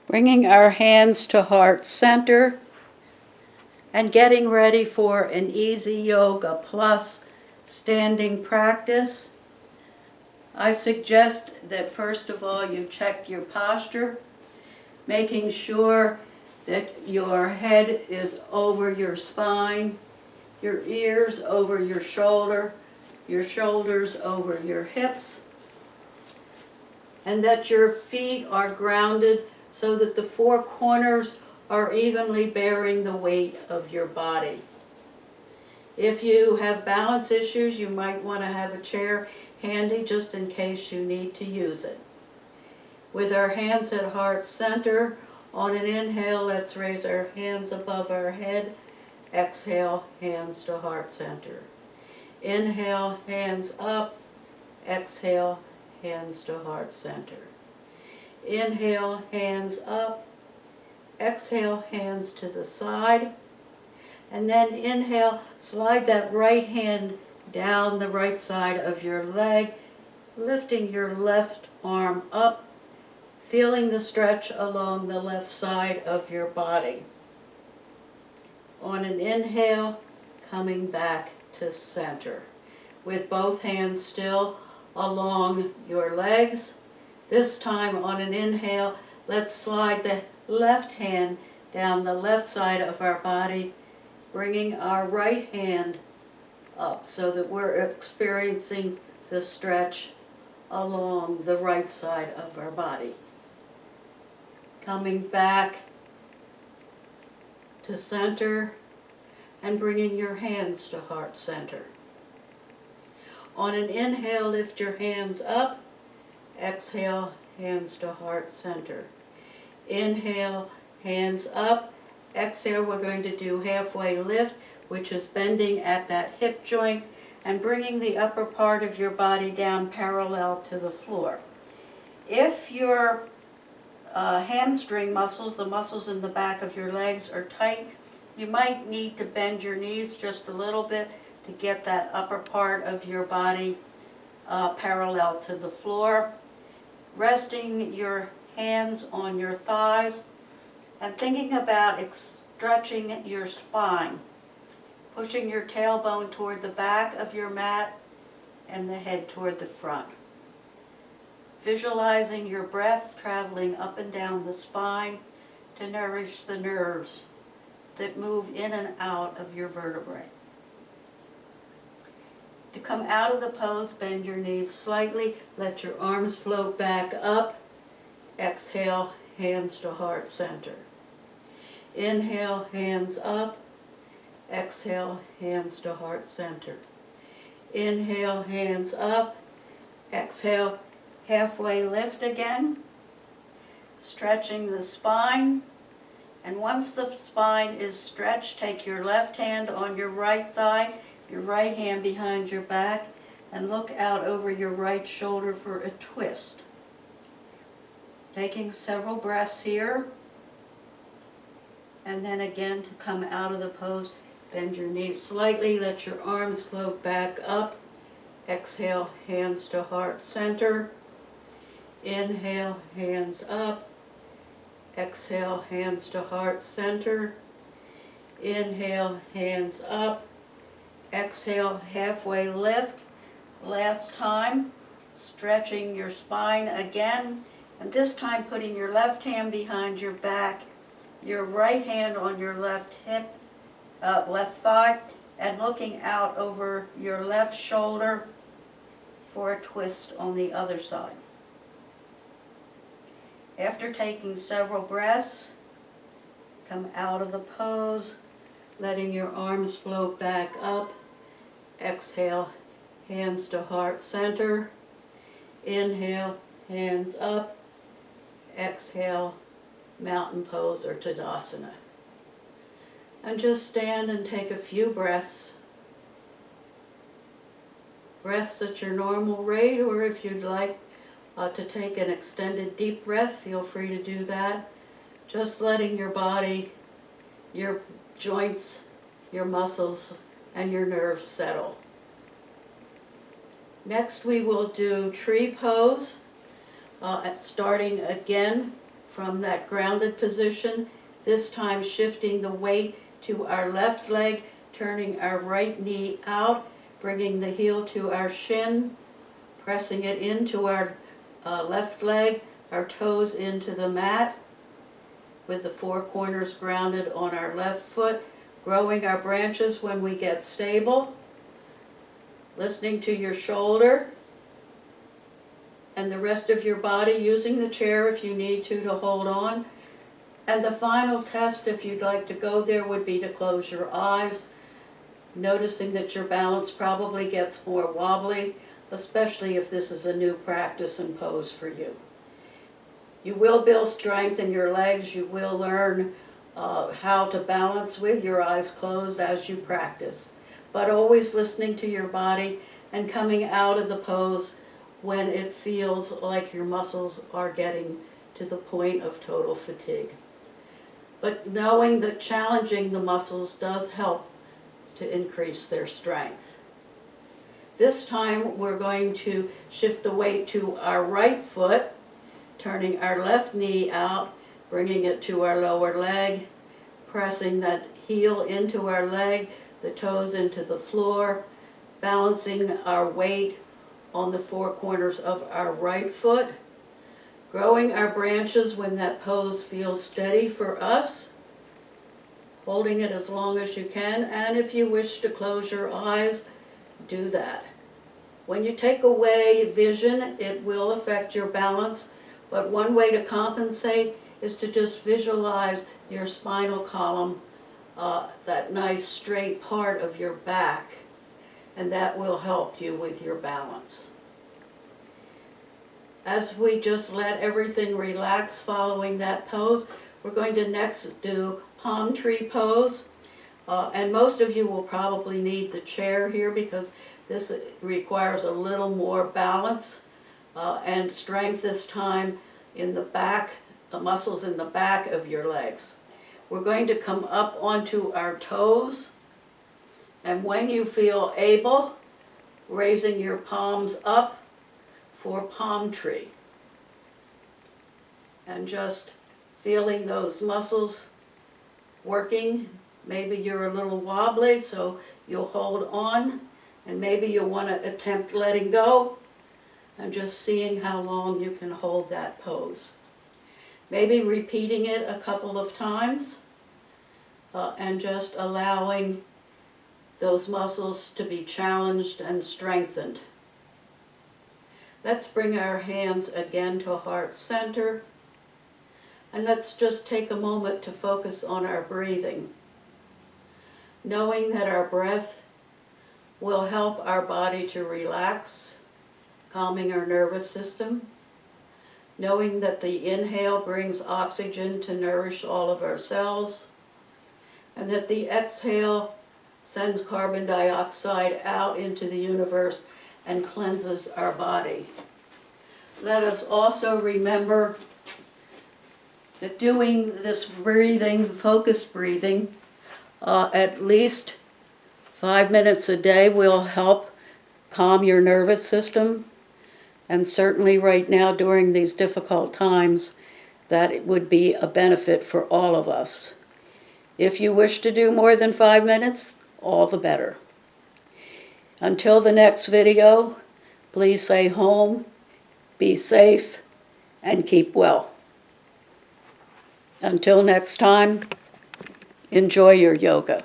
Bringing our hands to heart center and getting ready for an easy yoga plus standing practice. I suggest that first of all you check your posture, making sure that your head is over your spine, your ears over your shoulders over your hips, and that your feet are grounded so that the four corners are evenly bearing the weight of your body. If you have balance issues, you might want to have a chair handy just in case you need to use it. With our hands at heart center, on an inhale, let's raise our hands above our head. Exhale, hands to heart center. Inhale, hands up. Exhale, hands to heart center. Inhale, hands up. Exhale, hands to the side. And then inhale, slide that right hand down the right side of your leg, lifting your left arm up, feeling the stretch along the left side of your body. On an inhale, coming back to center, with both hands still along your legs. This time on an inhale, let's slide the left hand down the left side of our body, bringing our right hand up so that we're experiencing the stretch along the right side of our body. Coming back to center and bringing your hands to heart center. On an inhale, lift your hands up. Exhale, hands to heart center. Inhale, hands up. Exhale, we're going to do halfway lift, which is bending at that hip joint and bringing the upper part of your body down parallel to the floor. If your hamstring muscles, the muscles in the back of your legs, are tight, you might need to bend your knees just a little bit to get that upper part of your body parallel to the floor. Resting your hands on your thighs and thinking about stretching your spine, pushing your tailbone toward the back of your mat and the head toward the front. Visualizing your breath traveling up and down the spine to nourish the nerves that move in and out of your vertebrae. To come out of the pose, bend your knees slightly, let your arms float back up. Exhale, hands to heart center. Inhale, hands up. Exhale, hands to heart center. Inhale, hands up. Exhale, halfway lift again. Stretching the spine. And once the spine is stretched, take your left hand on your right thigh, your right hand behind your back, and look out over your right shoulder for a twist. Taking several breaths here. And then again to come out of the pose, bend your knees slightly, let your arms float back up. Exhale, hands to heart center. Inhale, hands up. Exhale, hands to heart center. Inhale, hands up. Exhale, halfway lift. Last time, stretching your spine again, and this time putting your left hand behind your back, your right hand on your left hip, left thigh, and looking out over your left shoulder for a twist on the other side. After taking several breaths, come out of the pose, letting your arms float back up. Exhale, hands to heart center. Inhale, hands up. Exhale, mountain pose or Tadasana. And just stand and take a few breaths. Breaths at your normal rate, or if you'd like to take an extended deep breath, feel free to do that. Just letting your body, your joints, your muscles, and your nerves settle. Next we will do tree pose, starting again from that grounded position, this time shifting the weight to our left leg, turning our right knee out, bringing the heel to our shin, pressing it into our left leg, our toes into the mat, with the four corners grounded on our left foot, growing our branches when we get stable, listening to your shoulder and the rest of your body, using the chair if you need to hold on. And the final test, if you'd like to go there, would be to close your eyes, noticing that your balance probably gets more wobbly, especially if this is a new practice and pose for you. You will build strength in your legs. You will learn how to balance with your eyes closed as you practice, but always listening to your body and coming out of the pose when it feels like your muscles are getting to the point of total fatigue. But knowing that challenging the muscles does help to increase their strength. This time we're going to shift the weight to our right foot, turning our left knee out, bringing it to our lower leg, pressing that heel into our leg, the toes into the floor, balancing our weight on the four corners of our right foot, growing our branches when that pose feels steady for us, holding it as long as you can, and if you wish to close your eyes, do that. When you take away vision, it will affect your balance, but one way to compensate is to just visualize your spinal column, that nice straight part of your back, and that will help you with your balance. As we just let everything relax following that pose, we're going to next do palm tree pose. And most of you will probably need the chair here because this requires a little more balance and strength this time in the back, the muscles in the back of your legs. We're going to come up onto our toes, and when you feel able, raising your palms up for palm tree. And just feeling those muscles working. Maybe you're a little wobbly, so you'll hold on, and maybe you'll want to attempt letting go, and just seeing how long you can hold that pose. Maybe repeating it a couple of times, and just allowing those muscles to be challenged and strengthened. Let's bring our hands again to heart center, and let's just take a moment to focus on our breathing, knowing that our breath will help our body to relax, calming our nervous system, knowing that the inhale brings oxygen to nourish all of our cells, and that the exhale sends carbon dioxide out into the universe and cleanses our body. Let us also remember that doing this breathing, focused breathing, at least 5 minutes a day will help calm your nervous system. And certainly right now during these difficult times, that it would be a benefit for all of us. If you wish to do more than 5 minutes, all the better. Until the next video, please stay home, be safe, and keep well. Until next time, enjoy your yoga.